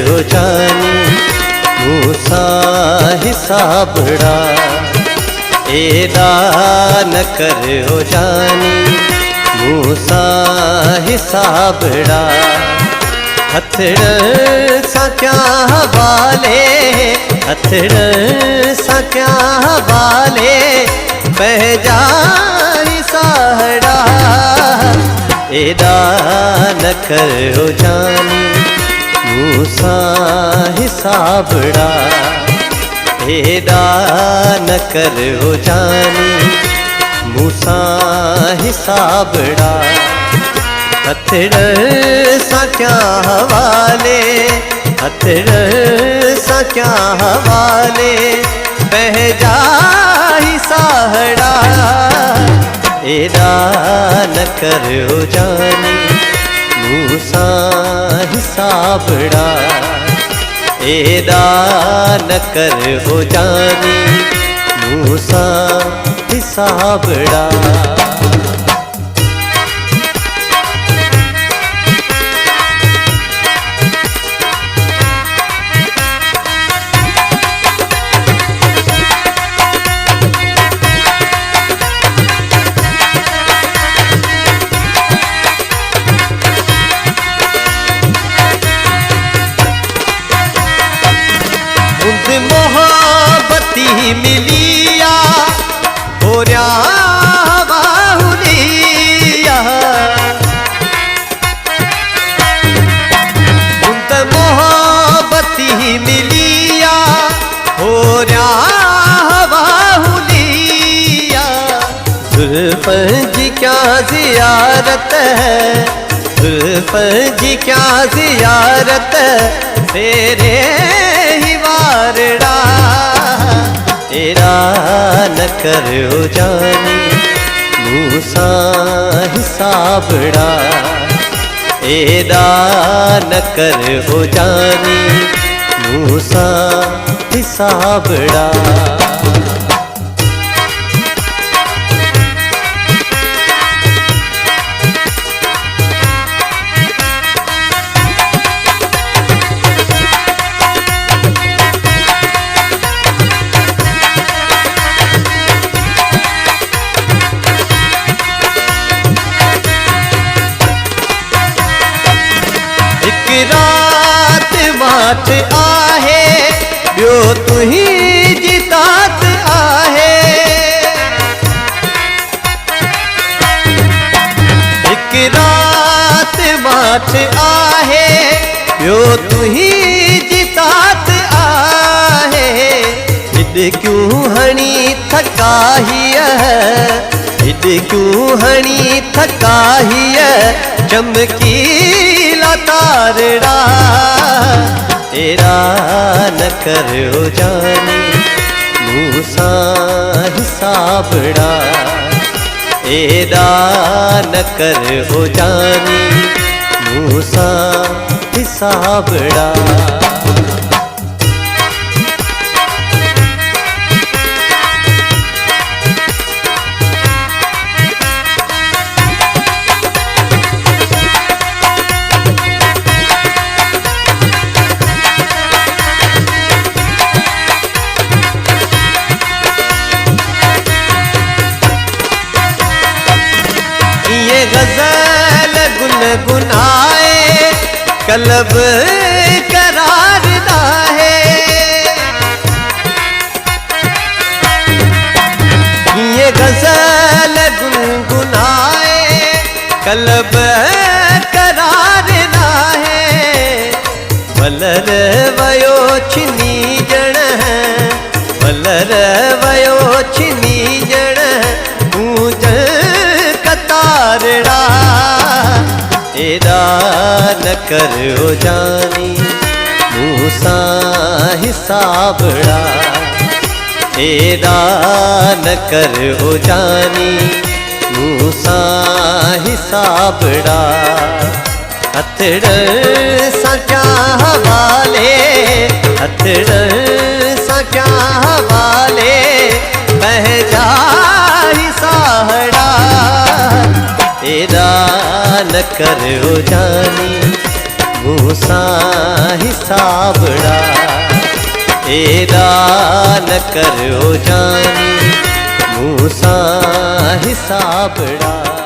हो जानी मूसा हिसाबड़ा एदा न कर हो जानी मूसा हिसाबड़ा हथड़ सा क्या हवाले हथड़ सा क्या हवाले बह जा हिसाबड़ा एदा न कर हो जानी मूसा हिसाबड़ा एदा न कर हो जानी मूसा हिसाबड़ा हथड़ सा क्या हवाले हथड़ सा क्या हवाले बह जा हिसाबड़ा एदा न कर हो जानी मूसा हिसाबड़ा एदा न कर हो जानी मूसा हिसाबड़ा मोहब्बती मिलिया हो बाहुलिया उन मोहब्बती मिलिया हो बाहुलिया जुल्फ जी क्या जियारत है जुल्फ जी क्या जियारत तेरे वारड़ा एदा न कर हो जानी मूसा हिसाबड़ा एदा न कर हो जानी मूसा हिसाबड़ा रात मात आहे ॿियो तुही जितात आहे हिक रात मात आहे ॿियो तुही जितात आहे हिॾ क्यों हणी थकाहीअ हिॾ क्यों हणी थकाहीअ चमकीला तारड़ा एदा न कर हो जानी मूसा हिसाबड़ा एदा न कर हो जानी मूसा हिसाबड़ा गजल गुनगुनाए कलब करार ना है ये गजल गुनगुनाए कलब करार ना है मलर वयो छिनी जण मलर वयो छिनी जण तारड़ा एदा न कर हो जानी मूसा हिसाबड़ा एदा न कर हो जानी मूसा हिसाबड़ा हथड़ सा क्या हवाले हथड़ सा क्या हवाले बह जा हिसाबड़ा एदा न कर हो जानी मूसा हिसाबड़ा एदा न करो जानी मूसा हिसाबड़ा।